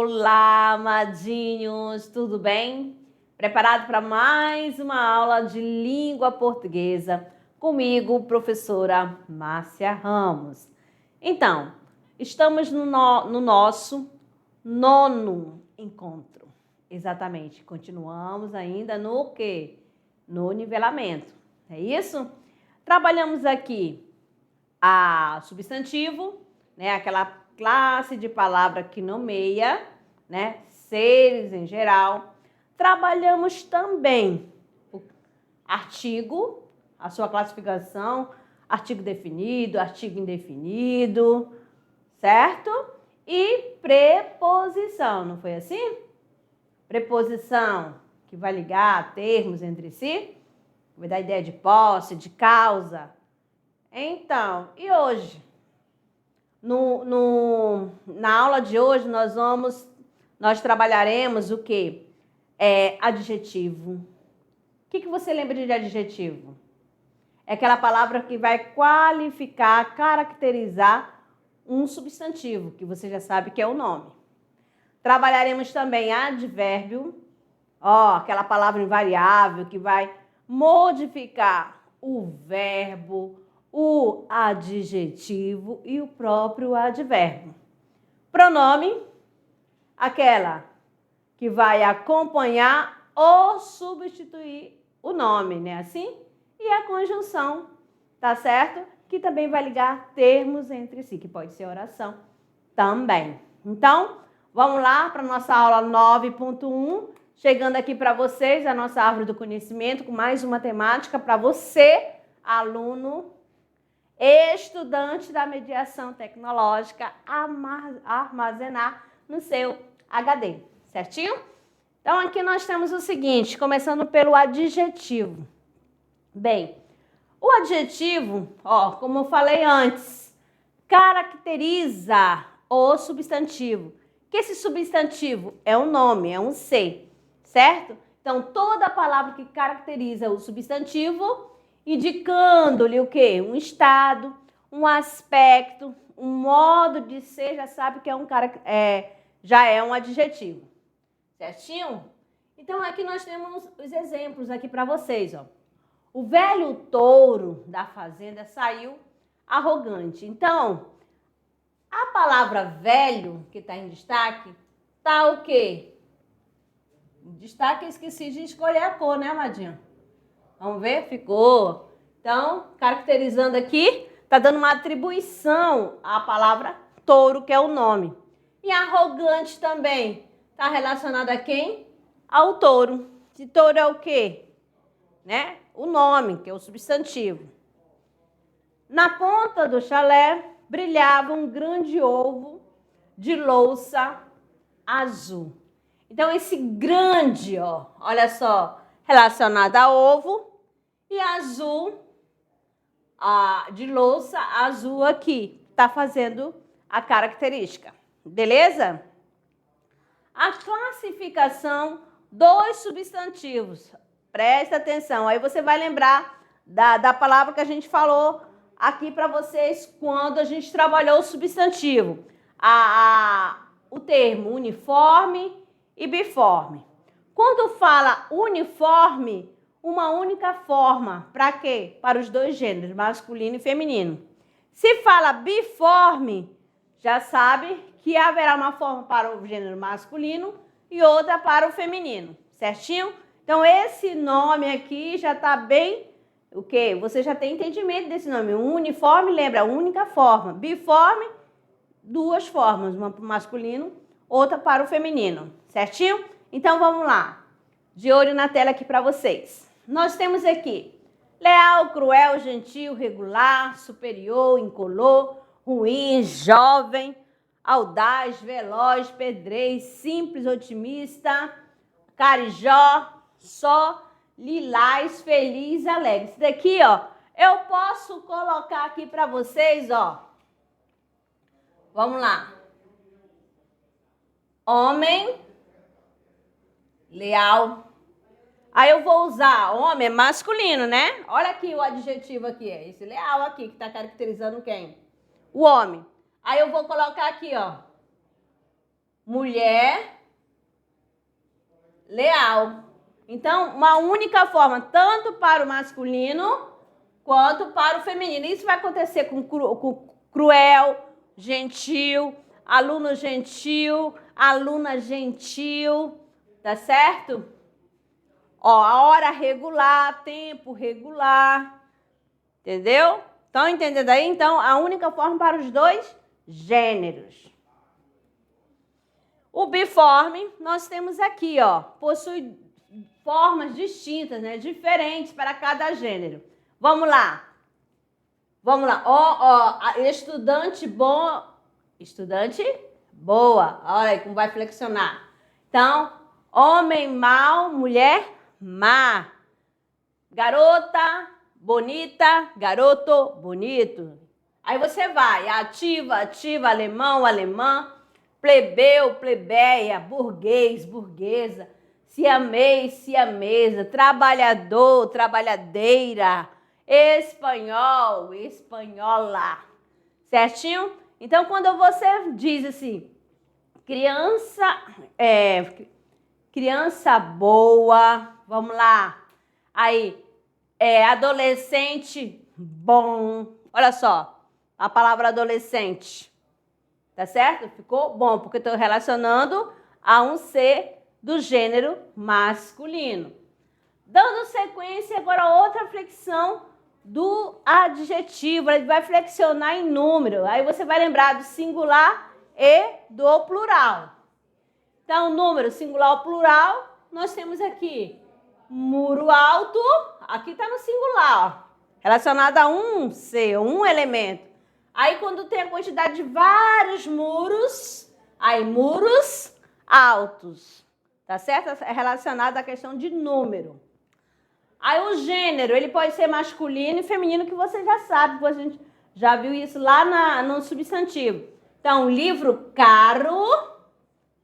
Olá, amadinhos, tudo bem? Preparado para mais uma aula de língua portuguesa comigo, professora Márcia Ramos. Então, estamos no nosso nono encontro. Exatamente, continuamos ainda no quê? No nivelamento, é isso? Trabalhamos aqui a substantivo, né? Aquela classe de palavra que nomeia, né? Seres em geral. Trabalhamos também o artigo, a sua classificação, artigo definido, artigo indefinido, certo? E preposição, não foi assim? Preposição que vai ligar termos entre si, vai dar ideia de posse, de causa. Então, e hoje? Na aula de hoje nós trabalharemos o quê? Adjetivo. O que você lembra de adjetivo? É aquela palavra que vai qualificar, caracterizar um substantivo, que você já sabe que é o nome. Trabalharemos também advérbio, aquela palavra invariável que vai modificar o verbo, o adjetivo e o próprio advérbio. Pronome, aquela que vai acompanhar ou substituir o nome, né? Assim? E a conjunção, tá certo? Que também vai ligar termos entre si, que pode ser oração também. Então, vamos lá para a nossa aula 9.1. Chegando aqui para vocês a nossa árvore do conhecimento com mais uma temática para você, aluno, estudante da mediação tecnológica, armazenar no seu HD, certinho? Então, aqui nós temos o seguinte, começando pelo adjetivo. Bem, o adjetivo, como eu falei antes, caracteriza o substantivo. Que esse substantivo é um nome, é um ser, certo? Então, toda palavra que caracteriza o substantivo, indicando-lhe o quê? Um estado, um aspecto, um modo de ser, já sabe que já é um adjetivo. Certinho? Então, aqui nós temos os exemplos aqui para vocês, ó. O velho touro da fazenda saiu arrogante. Então, a palavra velho, que está em destaque, tá o quê? Em destaque, eu esqueci de escolher a cor, né, amadinho? Vamos ver? Ficou. Então, caracterizando aqui, tá dando uma atribuição à palavra touro, que é o nome. E arrogante também tá relacionada a quem? Ao touro. E touro é o quê? Né? O nome, que é o substantivo. Na ponta do chalé brilhava um grande ovo de louça azul. Então, esse grande, olha só, relacionado a ovo e azul, de louça azul aqui, tá fazendo a característica. Beleza? A classificação dos substantivos. Presta atenção, aí você vai lembrar da palavra que a gente falou aqui para vocês quando a gente trabalhou o substantivo. O termo uniforme e biforme. Quando fala uniforme, uma única forma. Para quê? Para os dois gêneros, masculino e feminino. Se fala biforme, já sabe que haverá uma forma para o gênero masculino e outra para o feminino, certinho? Então, esse nome aqui já está bem, o quê? Você já tem entendimento desse nome. Uniforme, lembra, única forma. Biforme, duas formas, uma para o masculino, outra para o feminino, certinho? Então, vamos lá. De olho na tela aqui para vocês. Nós temos aqui leal, cruel, gentil, regular, superior, incolor, ruim, jovem, audaz, veloz, pedrez, simples, otimista, carijó, só, lilás, feliz, alegre. Isso daqui, eu posso colocar aqui para vocês, Vamos lá. Homem, leal. Aí eu vou usar homem, é masculino, né? Olha aqui o adjetivo aqui, esse leal aqui, que está caracterizando quem? O homem. Aí eu vou colocar aqui, mulher leal. Então, uma única forma, tanto para o masculino quanto para o feminino. Isso vai acontecer com cruel, gentil, aluno gentil, aluna gentil, tá certo? Ó, a hora regular, tempo regular, entendeu? Estão entendendo aí? Então, a única forma para os dois gêneros. O biforme, nós temos aqui, ó, possui formas distintas, né? Diferentes para cada gênero. Vamos lá. Vamos lá. Ó, estudante bom, estudante boa. Olha aí como vai flexionar. Então, homem mau, mulher má. Garota bonita, garoto bonito. Aí você vai, ativa, ativa, alemão, alemã, plebeu, plebeia, burguês, burguesa, siamês, siamesa, trabalhador, trabalhadeira, espanhol, espanhola. Certinho? Então, quando você diz assim, criança boa, vamos lá. Aí, adolescente bom. Olha só, a palavra adolescente. Tá certo? Ficou bom, porque estou relacionando a um ser do gênero masculino. Dando sequência, agora outra flexão do adjetivo. Ele vai flexionar em número. Aí você vai lembrar do singular e do plural. Então, número singular ou plural, nós temos aqui muro alto. Aqui está no singular, ó, relacionado a um ser, um elemento. Aí, quando tem a quantidade de vários muros, aí muros altos, tá certo? É relacionado à questão de número. Aí, o gênero, ele pode ser masculino e feminino, que você já sabe, a gente já viu isso lá no substantivo. Então, livro caro,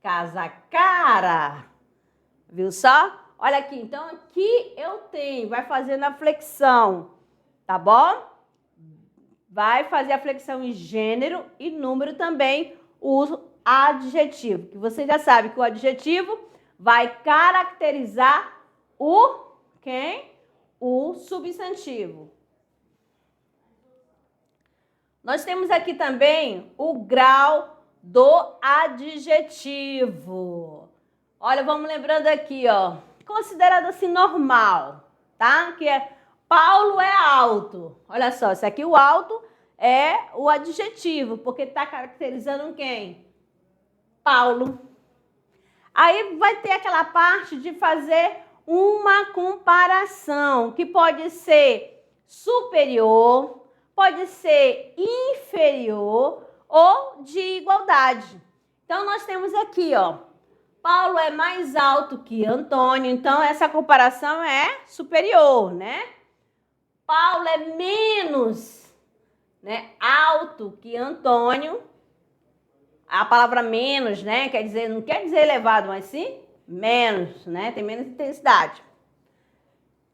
casa cara. Viu só? Olha aqui, então aqui eu tenho, vai fazendo a flexão, tá bom? Vai fazer a flexão em gênero e número também, o adjetivo, que você já sabe que o adjetivo vai caracterizar o substantivo. Nós temos aqui também o grau do adjetivo. Olha, vamos lembrando aqui, ó, considerado assim normal, tá? Que é Paulo é alto. Olha só, isso aqui o alto é o adjetivo, porque está caracterizando quem? Paulo. Aí vai ter aquela parte de fazer uma comparação, que pode ser superior, pode ser inferior ou de igualdade. Então, nós temos aqui, ó, Paulo é mais alto que Antônio, então essa comparação é superior, né? Paulo é menos, né, alto que Antônio. A palavra menos, né, quer dizer, não quer dizer elevado, mas sim menos, né? Tem menos intensidade.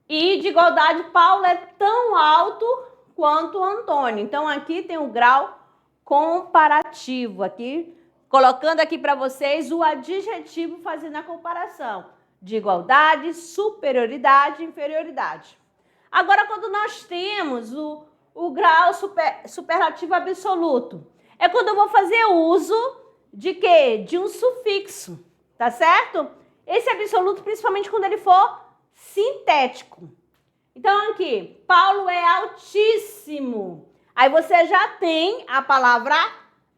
E de igualdade, Paulo é tão alto quanto Antônio. Então aqui tem o grau comparativo, aqui colocando aqui para vocês o adjetivo fazendo a comparação de igualdade, superioridade e inferioridade. Agora, quando nós temos o grau superlativo absoluto, é quando eu vou fazer uso de quê? De um sufixo, tá certo? Esse absoluto, principalmente quando ele for sintético. Então, aqui, Paulo é altíssimo. Aí você já tem a palavra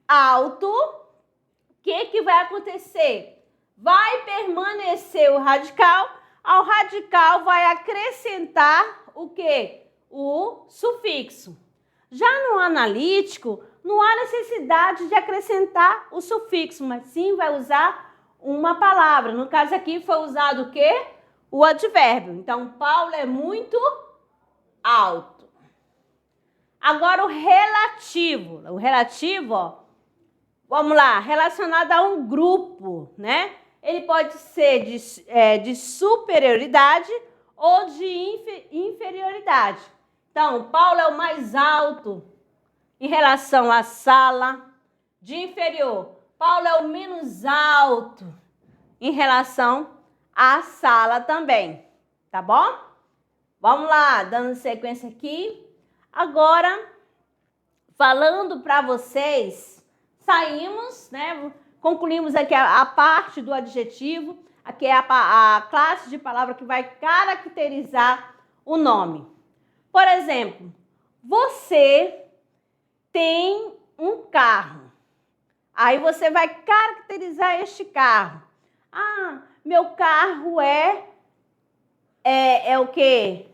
alto. O que vai acontecer? Vai permanecer o radical. Ao radical vai acrescentar o quê? O sufixo. Já no analítico, não há necessidade de acrescentar o sufixo, mas sim vai usar uma palavra. No caso aqui foi usado o quê? O advérbio. Então, Paulo é muito alto. Agora o relativo. O relativo, ó, vamos lá, relacionado a um grupo, né? Ele pode ser de superioridade ou de inferioridade. Então, Paulo é o mais alto em relação à sala. De inferior, Paulo é o menos alto em relação à sala também, tá bom? Vamos lá, dando sequência aqui. Agora, falando para vocês, saímos, né? Concluímos aqui a parte do adjetivo. Aqui é a classe de palavra que vai caracterizar o nome. Por exemplo, você tem um carro. Aí você vai caracterizar este carro. Ah, meu carro é o quê?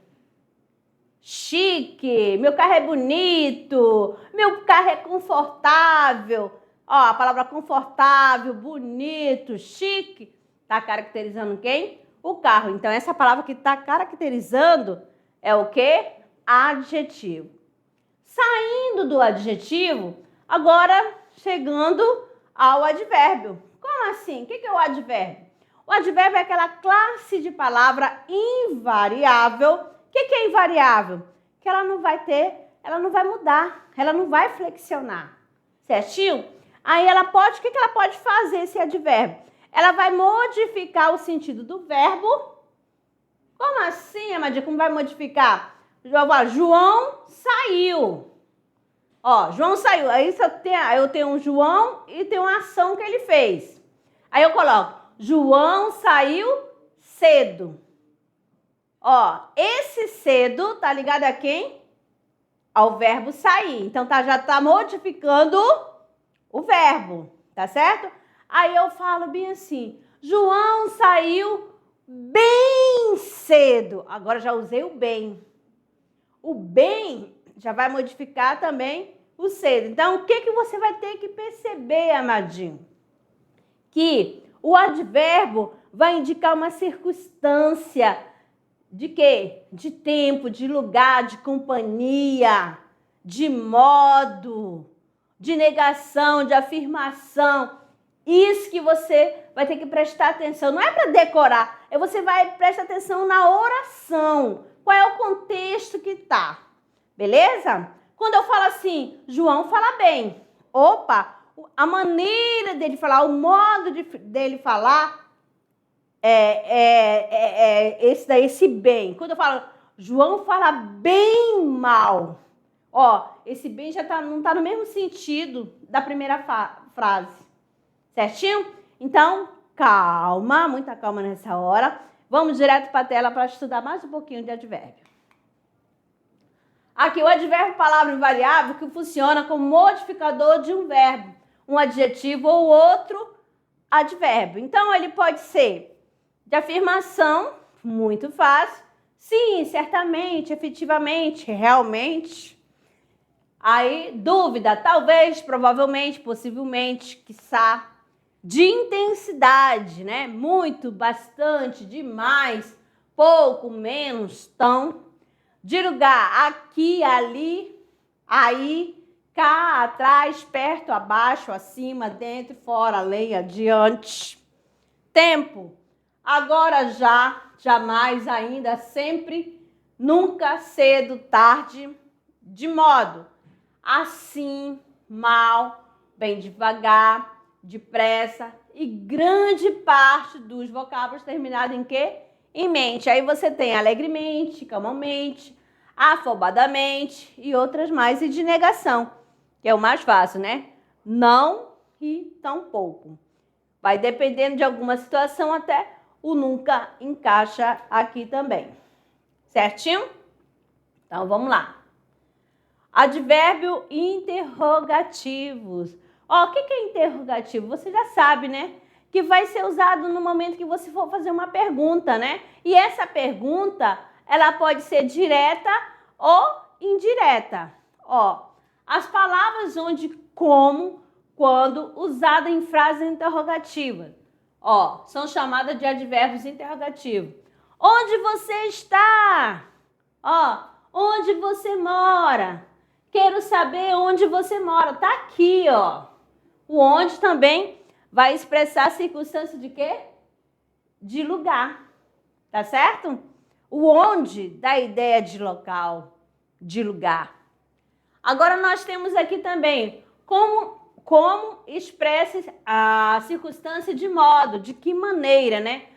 Chique, meu carro é bonito, meu carro é confortável. Ó, a palavra confortável, bonito, chique, tá caracterizando quem? O carro. Então, essa palavra que tá caracterizando é o quê? Adjetivo. Saindo do adjetivo, agora chegando ao advérbio. Como assim? O que é o advérbio? O advérbio é aquela classe de palavra invariável. O que é invariável? Que ela não vai mudar, ela não vai flexionar, certinho? Aí ela pode, o que ela pode fazer esse advérbio? Ela vai modificar o sentido do verbo. Como assim, Amadinha? Como vai modificar? João saiu. Ó, João saiu. Aí eu tenho um João e tenho uma ação que ele fez. Aí eu coloco, João saiu cedo. Ó, esse cedo tá ligado a quem? Ao verbo sair. Então, já tá modificando o verbo, tá certo? Aí eu falo bem assim, João saiu bem cedo. Agora já usei o bem. O bem já vai modificar também o cedo. Então, o que você vai ter que perceber, amadinho? Que o advérbio vai indicar uma circunstância. De quê? De tempo, de lugar, de companhia, de modo, de negação, de afirmação. Isso que você vai ter que prestar atenção. Não é para decorar, você vai prestar atenção na oração. Qual é o contexto que tá? Beleza? Quando eu falo assim, João fala bem. Opa, a maneira dele falar, o modo dele falar esse bem. Quando eu falo, João fala bem mal. Ó, esse bem já não tá no mesmo sentido da primeira frase. Certinho? Então, calma, muita calma nessa hora. Vamos direto para a tela para estudar mais um pouquinho de advérbio. Aqui, o advérbio palavra invariável que funciona como modificador de um verbo, um adjetivo ou outro advérbio. Então, ele pode ser de afirmação, muito fácil. Sim, certamente, efetivamente, realmente. Aí, dúvida, talvez, provavelmente, possivelmente, quiçá. De intensidade, né? Muito, bastante, demais, pouco, menos, tão. De lugar, aqui, ali, aí, cá, atrás, perto, abaixo, acima, dentro, fora, além, adiante. Tempo. Agora já, jamais, ainda, sempre, nunca, cedo, tarde, de modo, assim, mal, bem devagar, depressa e grande parte dos vocábulos terminados em quê? Em mente. Aí você tem alegremente, calmamente, afobadamente e outras mais, e de negação, que é o mais fácil, né? Não e tão pouco. Vai dependendo de alguma situação até o nunca encaixa aqui também. Certinho? Então, vamos lá. Advérbio interrogativos. Ó, o que é interrogativo? Você já sabe, né? Que vai ser usado no momento que você for fazer uma pergunta, né? E essa pergunta, ela pode ser direta ou indireta. Ó, as palavras onde, como, quando, usada em frases interrogativas. Ó, são chamadas de advérbios interrogativos. Onde você está? Ó, onde você mora? Quero saber onde você mora. Tá aqui, ó. O onde também vai expressar a circunstância de quê? De lugar. Tá certo? O onde dá ideia de local, de lugar. Agora nós temos aqui também como expressa a circunstância de modo, de que maneira, né?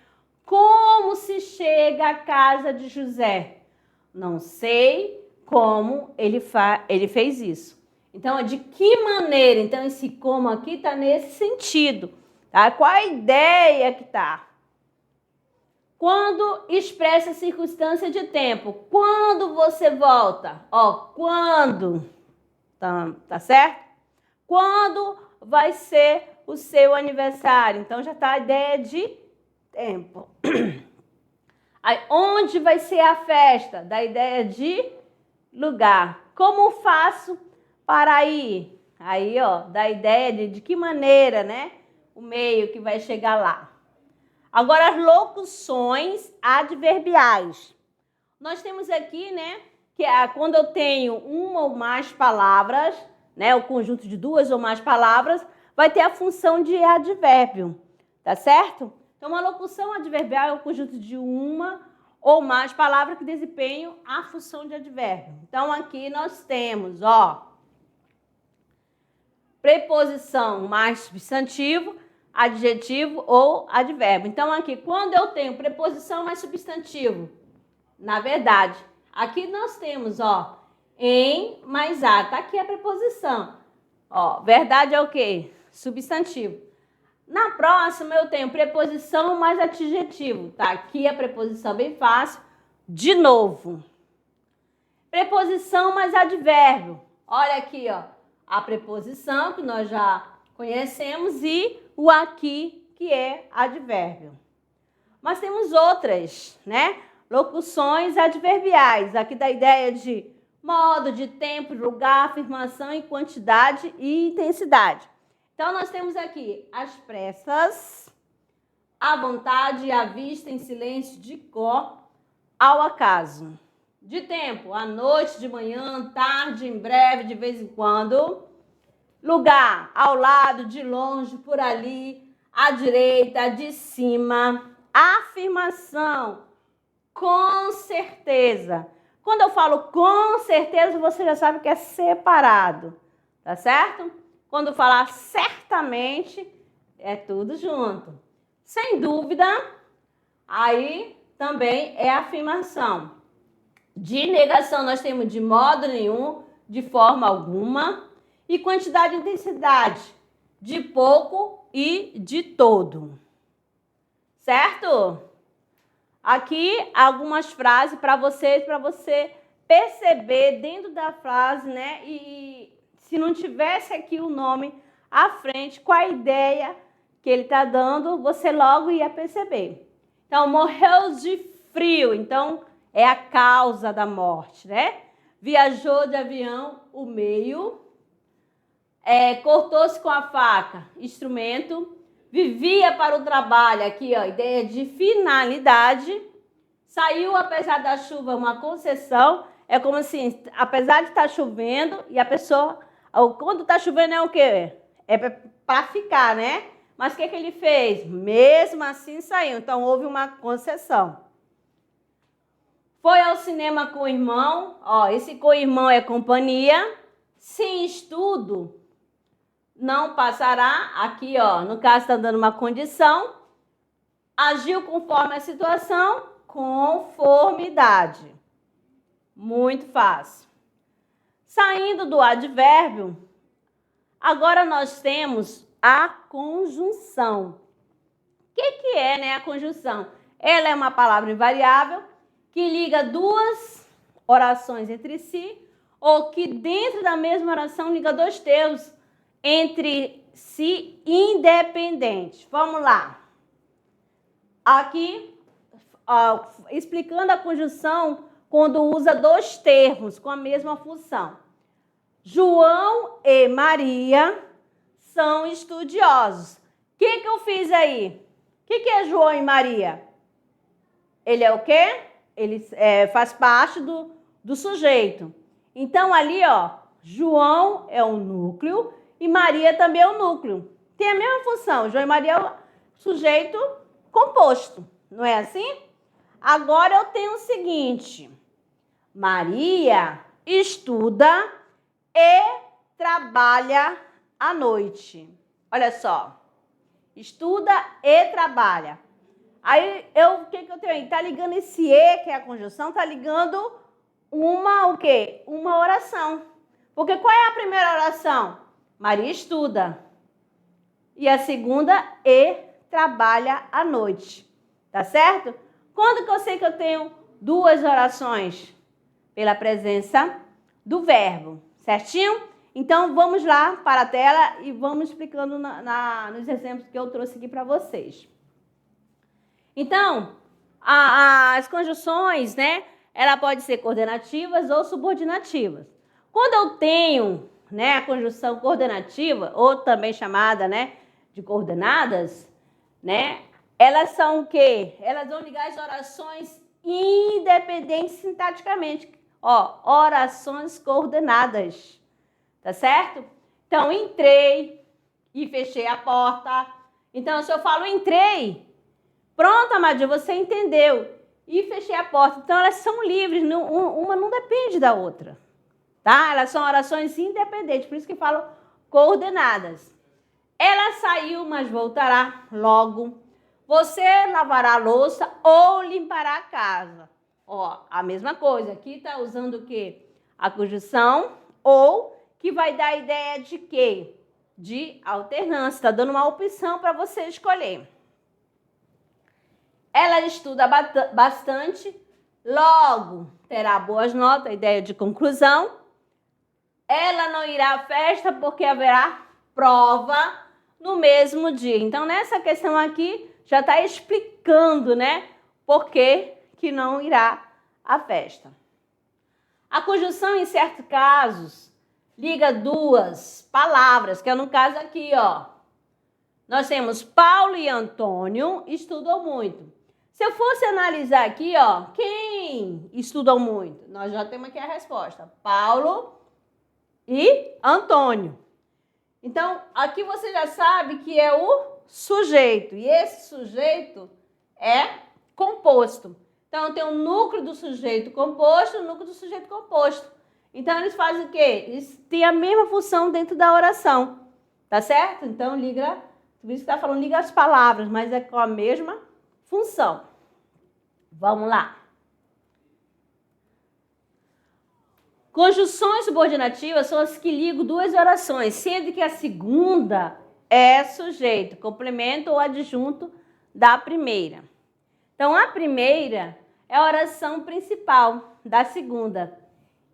Como se chega à casa de José? Não sei como ele fez isso. Então, de que maneira? Então, esse como aqui está nesse sentido, tá? Qual a ideia que tá? Quando expressa a circunstância de tempo. Quando você volta? Ó, quando? Tá certo? Quando vai ser o seu aniversário? Então, já tá a ideia de tempo. Aí, onde vai ser a festa? Da ideia de lugar. Como faço para ir? Aí, ó, da ideia de que maneira, né? O meio que vai chegar lá. Agora, as locuções adverbiais. Nós temos aqui, né, que é quando eu tenho uma ou mais palavras, né, o conjunto de duas ou mais palavras, vai ter a função de advérbio, tá certo? Então, uma locução adverbial é o conjunto de uma ou mais palavras que desempenham a função de advérbio. Então, aqui nós temos, ó, preposição mais substantivo, adjetivo ou advérbio. Então, aqui, quando eu tenho preposição mais substantivo, na verdade, aqui nós temos, ó, em mais a. Tá aqui a preposição. Ó, verdade é o quê? Substantivo. Na próxima, eu tenho preposição mais adjetivo. Tá aqui a preposição bem fácil. De novo. Preposição mais advérbio. Olha aqui, ó, a preposição que nós já conhecemos e o aqui, que é advérbio. Mas temos outras, né? Locuções adverbiais. Aqui da ideia de modo, de tempo, lugar, afirmação em quantidade e intensidade. Então, nós temos aqui as pressas, à vontade, à vista, em silêncio, de cor, ao acaso. De tempo, à noite, de manhã, tarde, em breve, de vez em quando. Lugar, ao lado, de longe, por ali, à direita, de cima. Afirmação, com certeza. Quando eu falo com certeza, você já sabe que é separado, tá certo? Quando falar certamente, é tudo junto. Sem dúvida, aí também é afirmação. De negação, nós temos de modo nenhum, de forma alguma. E quantidade e intensidade, de pouco e de todo. Certo? Aqui algumas frases para você perceber dentro da frase, né? E se não tivesse aqui o nome à frente, qual a ideia que ele está dando, você logo ia perceber. Então, morreu de frio, então é a causa da morte, né? Viajou de avião, o meio. Cortou-se com a faca, instrumento. Vivia para o trabalho, aqui, ó, ideia de finalidade. Saiu, apesar da chuva, uma concessão. É como assim, apesar de estar chovendo, e a pessoa, quando está chovendo é o quê? É para ficar, né? Mas o que ele fez? Mesmo assim saiu, então houve uma concessão. Foi ao cinema com o irmão, ó, esse com o irmão é companhia. Sem estudo, não passará, aqui, ó, no caso está dando uma condição. Agiu conforme a situação, conformidade. Muito fácil. Saindo do advérbio, agora nós temos a conjunção. O que é, né, a conjunção? Ela é uma palavra invariável que liga duas orações entre si, ou que dentro da mesma oração liga dois termos entre si independentes. Vamos lá. Aqui, ó, explicando a conjunção quando usa dois termos com a mesma função. João e Maria são estudiosos. O que eu fiz aí? O que é João e Maria? Ele é o quê? Ele faz parte do sujeito. Então, ali, ó, João é o núcleo e Maria também é o núcleo. Tem a mesma função. João e Maria é o sujeito composto. Não é assim? Agora eu tenho o seguinte. Maria estuda e trabalha à noite. Olha só. Estuda e trabalha. Aí, o que eu tenho aí? Tá ligando esse e, que é a conjunção, tá ligando o quê? Uma oração. Porque qual é a primeira oração? Maria estuda. E a segunda, e trabalha à noite. Tá certo? Quando que eu sei que eu tenho duas orações? Pela presença do verbo. Certinho? Então, vamos lá para a tela e vamos explicando nos exemplos que eu trouxe aqui para vocês. Então, as conjunções, né? Ela pode ser coordenativas ou subordinativas. Quando eu tenho, né, a conjunção coordenativa, ou também chamada, né, de coordenadas, né? Elas são o quê? Elas vão ligar as orações independentes sintaticamente. Ó, orações coordenadas. Tá certo? Então, entrei e fechei a porta. Então, se eu falo entrei, pronto, Amadinha, você entendeu. E fechei a porta. Então, elas são livres, uma não depende da outra. Tá? Elas são orações independentes, por isso que falo coordenadas. Ela saiu, mas voltará logo. Você lavará a louça ou limpará a casa. Ó, a mesma coisa. Aqui tá usando o quê? A conjunção ou, que vai dar a ideia de quê? De alternância. Está dando uma opção para você escolher. Ela estuda bastante, logo terá boas notas, ideia de conclusão. Ela não irá à festa porque haverá prova no mesmo dia. Então, nessa questão aqui, já está explicando, né, por que não irá à festa. A conjunção, em certos casos, liga duas palavras, que é no caso aqui, ó. Nós temos Paulo e Antônio estudam muito. Se eu fosse analisar aqui, ó, quem estudam muito? Nós já temos aqui a resposta. Paulo e Antônio. Então, aqui você já sabe que é o sujeito. E esse sujeito é composto. Então, tem o núcleo do sujeito composto e o núcleo do sujeito composto. Então, eles fazem o quê? Eles têm a mesma função dentro da oração. Tá certo? Então, liga, por isso que está falando, liga as palavras, mas é com a mesma função. Vamos lá. Conjunções subordinativas são as que ligam duas orações, sendo que a segunda é sujeito, complemento ou adjunto da primeira. Então, a primeira é a oração principal da segunda.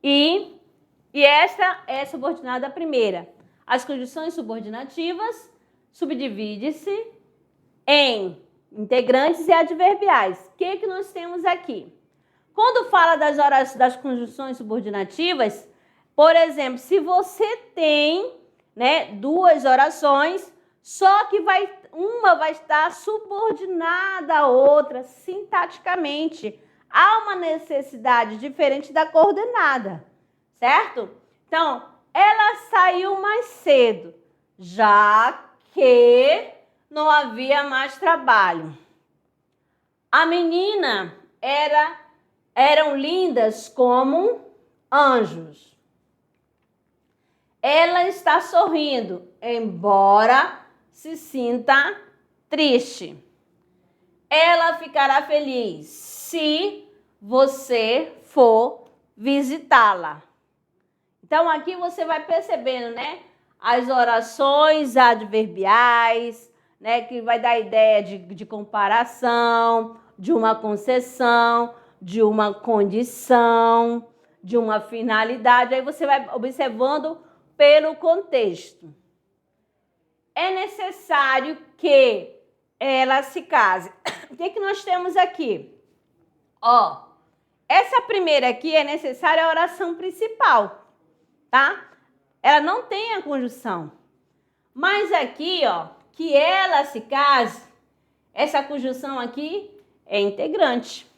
E esta é subordinada à primeira. As conjunções subordinativas subdividem-se em integrantes e adverbiais. O que nós temos aqui? Quando fala das conjunções subordinativas, por exemplo, se você tem, né, duas orações, só que uma vai estar subordinada à outra sintaticamente. Há uma necessidade diferente da coordenada, certo? Então, ela saiu mais cedo, já que não havia mais trabalho. A menina eram lindas como anjos. Ela está sorrindo, embora se sinta triste. Ela ficará feliz se você for visitá-la. Então, aqui você vai percebendo, né? As orações adverbiais, né? Que vai dar ideia de comparação, de uma concessão, de uma condição, de uma finalidade. Aí você vai observando pelo contexto. É necessário que ela se case. O que nós temos aqui? Ó, essa primeira aqui é necessária a oração principal, tá? Ela não tem a conjunção. Mas aqui, ó, que ela se case, essa conjunção aqui é integrante.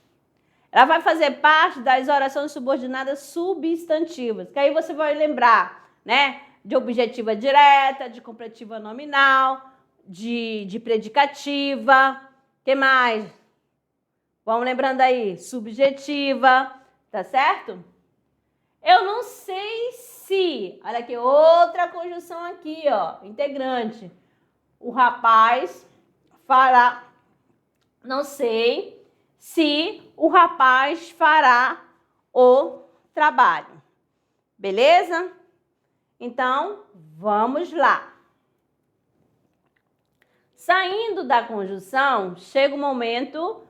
Ela vai fazer parte das orações subordinadas substantivas, que aí você vai lembrar, né? De objetiva direta, de completiva nominal, de predicativa. O que mais? Vamos lembrando aí, subjetiva, tá certo? Eu não sei se se, olha aqui, outra conjunção aqui, ó, integrante. O rapaz fará, não sei se o rapaz fará o trabalho. Beleza? Então, vamos lá. Saindo da conjunção, chega o momento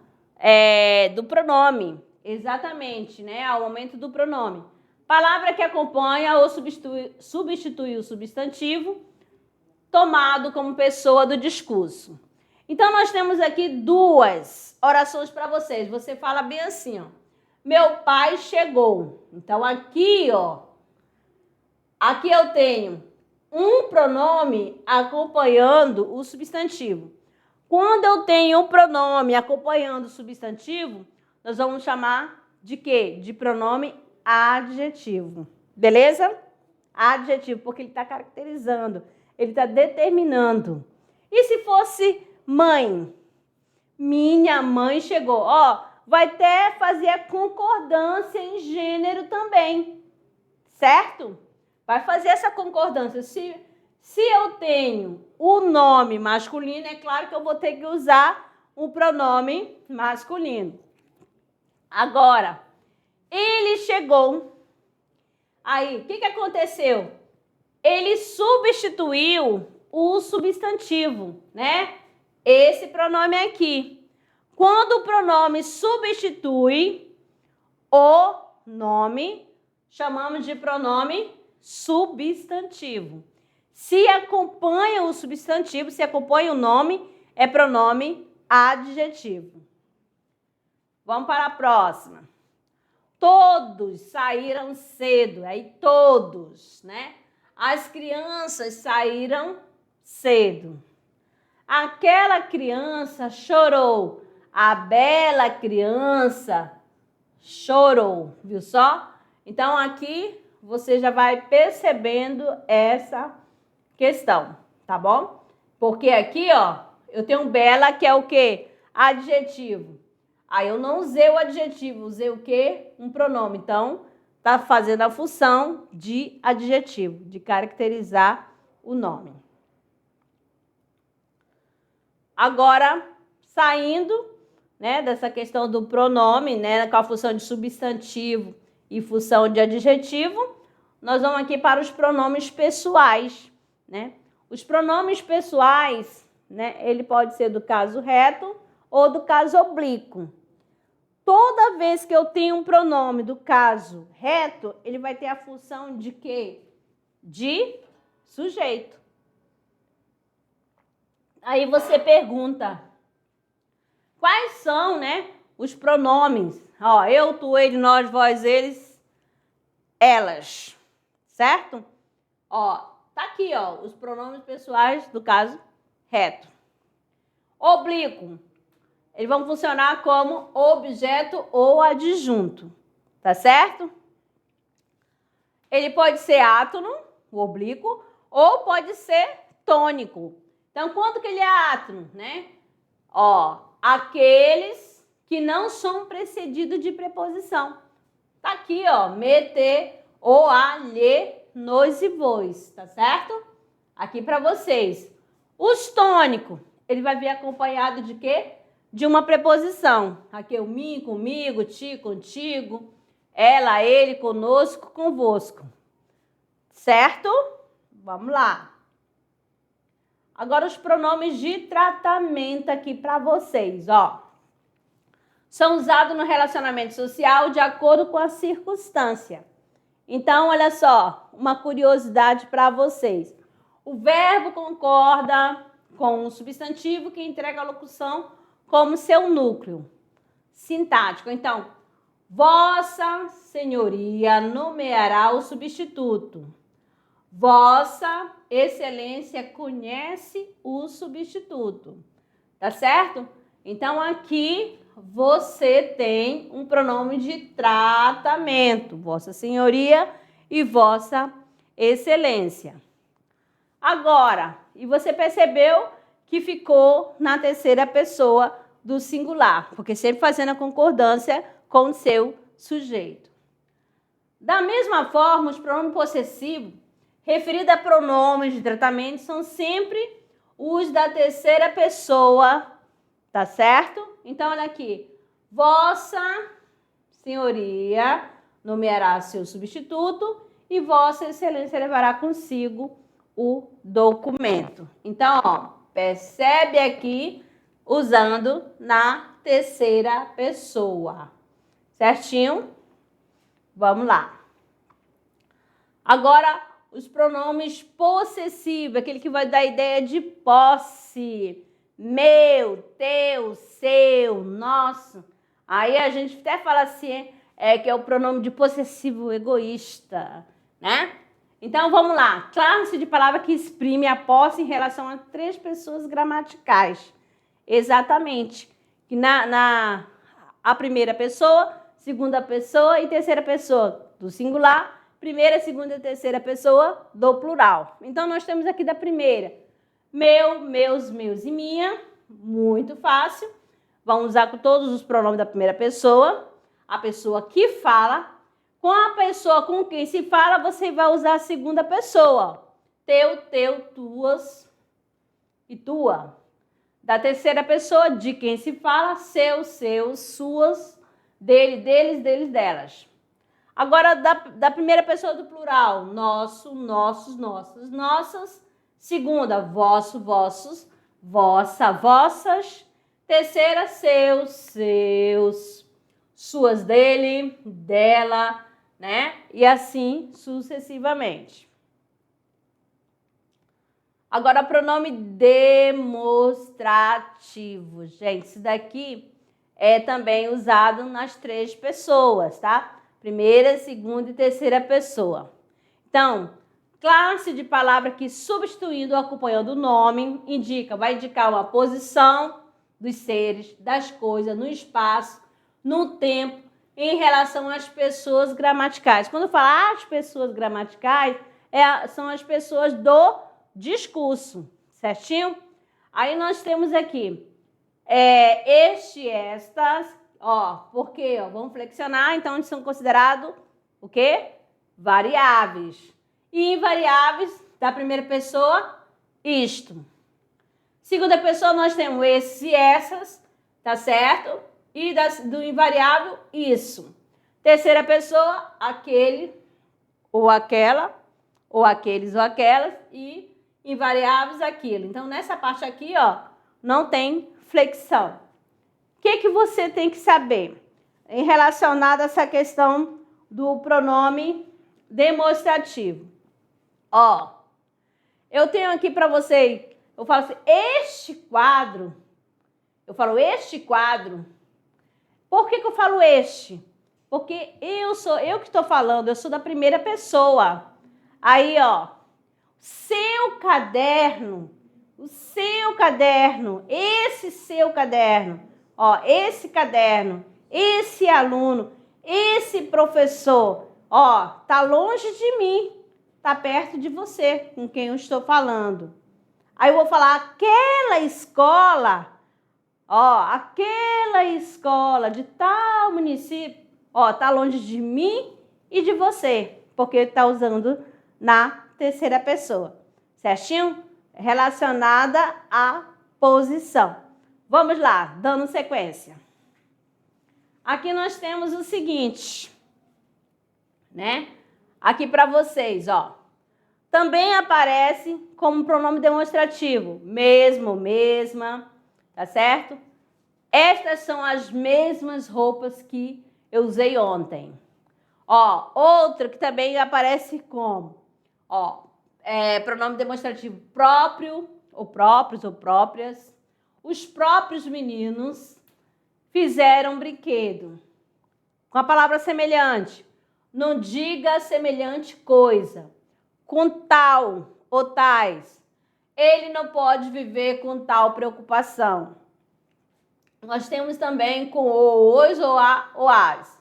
do pronome. Exatamente, né? Ao momento do pronome. Palavra que acompanha ou substitui o substantivo tomado como pessoa do discurso. Então, nós temos aqui duas orações para vocês. Você fala bem assim, ó. Meu pai chegou. Então, aqui, ó. Aqui eu tenho um pronome acompanhando o substantivo. Quando eu tenho um pronome acompanhando o substantivo, nós vamos chamar de quê? De pronome adjetivo. Beleza? Adjetivo, porque ele está caracterizando, ele está determinando. E se fosse mãe? Minha mãe chegou. Ó, vai até fazer a concordância em gênero também. Certo? Vai fazer essa concordância. Se eu tenho o nome masculino, é claro que eu vou ter que usar o pronome masculino. Agora, ele chegou. Aí, o que aconteceu? Ele substituiu o substantivo, né? Esse pronome aqui. Quando o pronome substitui o nome, chamamos de pronome substantivo. Se acompanha o substantivo, se acompanha o nome, é pronome adjetivo. Vamos para a próxima. Todos saíram cedo, aí todos, né? As crianças saíram cedo. Aquela criança chorou. A bela criança chorou, viu só? Então, aqui você já vai percebendo essa questão, tá bom? Porque aqui, ó, eu tenho bela que é o quê? Adjetivo. Aí eu não usei o adjetivo, usei o quê? Um pronome. Então, tá fazendo a função de adjetivo, de caracterizar o nome. Agora, saindo, né, dessa questão do pronome, né, com a função de substantivo e função de adjetivo, nós vamos aqui para os pronomes pessoais, né? Os pronomes pessoais, né, ele pode ser do caso reto ou do caso oblíquo. Toda vez que eu tenho um pronome do caso reto, ele vai ter a função de quê? De sujeito. Aí você pergunta, quais são, né, os pronomes? Ó, eu, tu, ele, nós, vós, eles, elas, certo? Ó, tá aqui, ó, os pronomes pessoais do caso reto. Oblíquo. Eles vão funcionar como objeto ou adjunto, tá certo? Ele pode ser átono, o oblíquo, ou pode ser tônico. Então, quando que ele é átono, né? Ó, aqueles que não são precedidos de preposição. Tá aqui, ó, meter, ou a, lhe, nos e vos, tá certo? Aqui para vocês. Os tônicos, ele vai vir acompanhado de quê? De uma preposição. Aqui o mim, comigo, ti, contigo, ela, ele, conosco, convosco. Certo? Vamos lá. Agora os pronomes de tratamento aqui para vocês, ó. São usados no relacionamento social de acordo com a circunstância. Então, olha só, uma curiosidade para vocês. O verbo concorda com o substantivo que entrega a locução como seu núcleo sintático. Então, Vossa Senhoria nomeará o substituto. Vossa Excelência conhece o substituto. Tá certo? Então, aqui você tem um pronome de tratamento. Vossa Senhoria e Vossa Excelência. Agora, e você percebeu que ficou na terceira pessoa do singular, porque sempre fazendo a concordância com o seu sujeito. Da mesma forma, os pronomes possessivos, referidos a pronomes de tratamento, são sempre os da terceira pessoa, tá certo? Então, olha aqui. Vossa senhoria nomeará seu substituto e Vossa Excelência levará consigo o documento. Então, ó, percebe aqui usando na terceira pessoa. Certinho? Vamos lá. Agora, os pronomes possessivos, aquele que vai dar a ideia de posse. Meu, teu, seu, nosso. Aí a gente até fala assim, que é o pronome de possessivo egoísta, né? Então, vamos lá. Classe de palavra que exprime a posse em relação a três pessoas gramaticais. Exatamente. Que a primeira pessoa, segunda pessoa e terceira pessoa do singular, primeira, segunda e terceira pessoa do plural. Então, nós temos aqui da primeira, meu, meus, meus e minha. Muito fácil. Vamos usar com todos os pronomes da primeira pessoa. A pessoa que fala. Com a pessoa com quem se fala, você vai usar a segunda pessoa. Teu, teu, tuas e tua. Da terceira pessoa, de quem se fala, seu, seus, suas, dele, deles, deles, delas. Agora, da primeira pessoa do plural, nosso, nossos, nossas, nossas. Segunda, vosso, vossos, vossa, vossas. Terceira, seus, seus, suas, dele, dela, né? E assim sucessivamente. Agora, pronome demonstrativo. Gente, isso daqui é também usado nas três pessoas, tá? Primeira, segunda e terceira pessoa. Então, classe de palavra que substituindo ou acompanhando o nome vai indicar uma posição dos seres, das coisas, no espaço, no tempo, em relação às pessoas gramaticais. Quando eu falo as pessoas gramaticais, são as pessoas do discurso, certinho? Aí nós temos aqui este, estas, porque vamos flexionar, então eles são considerados o quê? Variáveis. E invariáveis da primeira pessoa, isto. Segunda pessoa nós temos esse e essas, tá certo? E do invariável, isso. Terceira pessoa, aquele ou aquela, ou aqueles ou aquelas, e invariáveis, aquilo. Então, nessa parte aqui, não tem flexão. O que você tem que saber em relacionado a essa questão do pronome demonstrativo? Eu tenho aqui para você, eu falo assim, este quadro. Por que eu falo este? Porque eu que estou falando, eu sou da primeira pessoa. Aí, seu caderno, esse seu caderno, esse caderno, esse aluno, esse professor, tá longe de mim, tá perto de você, com quem eu estou falando. Aí eu vou falar aquela escola, aquela escola de tal município, tá longe de mim e de você, porque está usando na terceira pessoa, certinho? Relacionada à posição. Vamos lá, dando sequência. Aqui nós temos o seguinte, né? Aqui para vocês, também aparece como pronome demonstrativo, mesmo, mesma, tá certo? Estas são as mesmas roupas que eu usei ontem. Outro que também aparece como, pronome demonstrativo próprio, ou próprios, ou próprias. Os próprios meninos fizeram brinquedo. Com a palavra semelhante. Não diga semelhante coisa. Com tal ou tais. Ele não pode viver com tal preocupação. Nós temos também com o, os ou a ou as.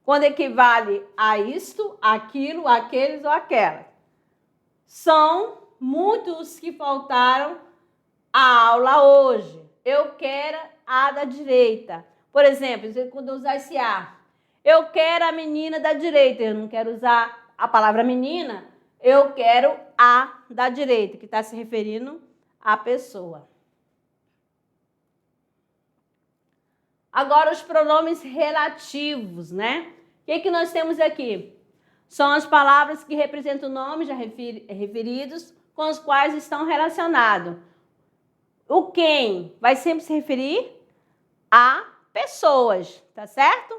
Quando equivale a isto, aquilo, aqueles ou aquelas. São muitos que faltaram à aula hoje. Eu quero a da direita. Por exemplo, quando eu usar esse a, Eu quero a menina da direita. Eu não quero usar a palavra menina, eu quero a da direita, que está se referindo à pessoa. Agora, os pronomes relativos, né? O que nós temos aqui? São as palavras que representam nomes já referidos com os quais estão relacionados. O quem vai sempre se referir a pessoas, tá certo?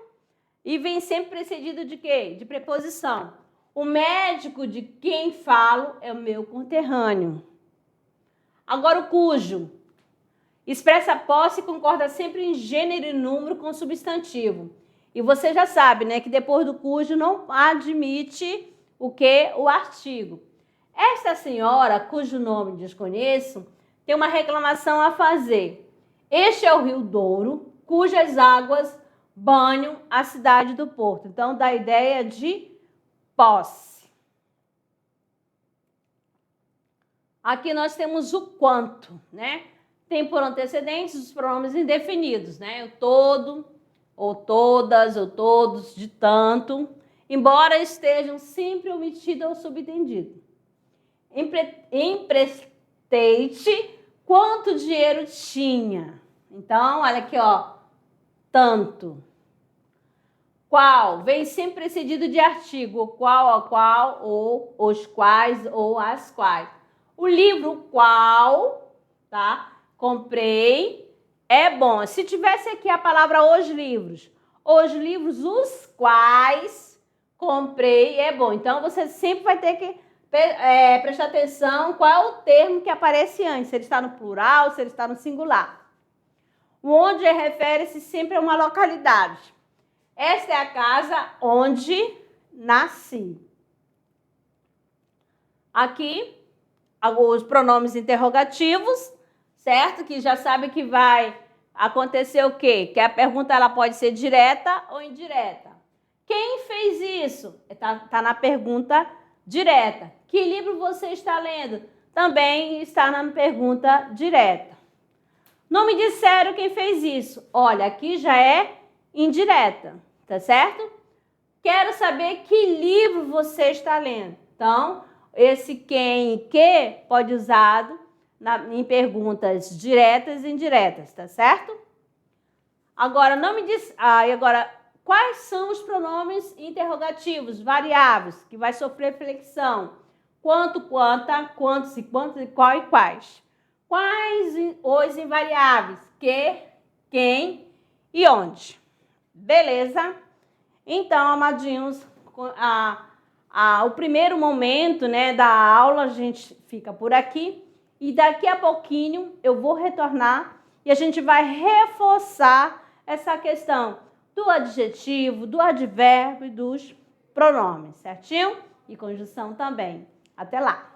E vem sempre precedido de quê? De preposição. O médico de quem falo é o meu conterrâneo. Agora, o cujo expressa posse e concorda sempre em gênero e número com o substantivo. E você já sabe, né, que depois do cujo não admite o que? O artigo. Esta senhora, cujo nome desconheço, tem uma reclamação a fazer. Este é o Rio Douro, cujas águas banham a cidade do Porto. Então, dá a ideia de posse. Aqui nós temos o quanto, né? Tem por antecedentes os pronomes indefinidos, né? O todo, ou todas, ou todos, de tanto, embora estejam sempre omitidos ou subentendido. Emprestei-te quanto dinheiro tinha. Então, olha aqui, ó, tanto. Qual? Vem sempre precedido de artigo, qual, a qual, ou os quais, ou as quais. O livro qual, tá? Comprei, é bom. Se tivesse aqui a palavra os livros os quais comprei, é bom. Então, você sempre vai ter que prestar atenção qual é o termo que aparece antes, se ele está no plural, se ele está no singular. O onde refere-se sempre a uma localidade. Esta é a casa onde nasci. Aqui, os pronomes interrogativos, certo? Que já sabe que vai acontecer o quê? Que a pergunta ela pode ser direta ou indireta. Quem fez isso? Tá na pergunta direta. Que livro você está lendo? Também está na pergunta direta. Não me disseram quem fez isso. Olha, aqui já é indireta, tá certo? Quero saber que livro você está lendo. Então, esse quem e que pode usado em perguntas diretas e indiretas, tá certo? Agora, não me diz... agora, quais são os pronomes interrogativos, variáveis, que vai sofrer flexão? Quanto, quanta, quantos e quantos e qual e quais? Quais os invariáveis? Que, quem e onde? Beleza? Então, amadinhos, o primeiro momento, né, da aula a gente fica por aqui e daqui a pouquinho eu vou retornar e a gente vai reforçar essa questão do adjetivo, do advérbio e dos pronomes, certinho? E conjunção também. Até lá!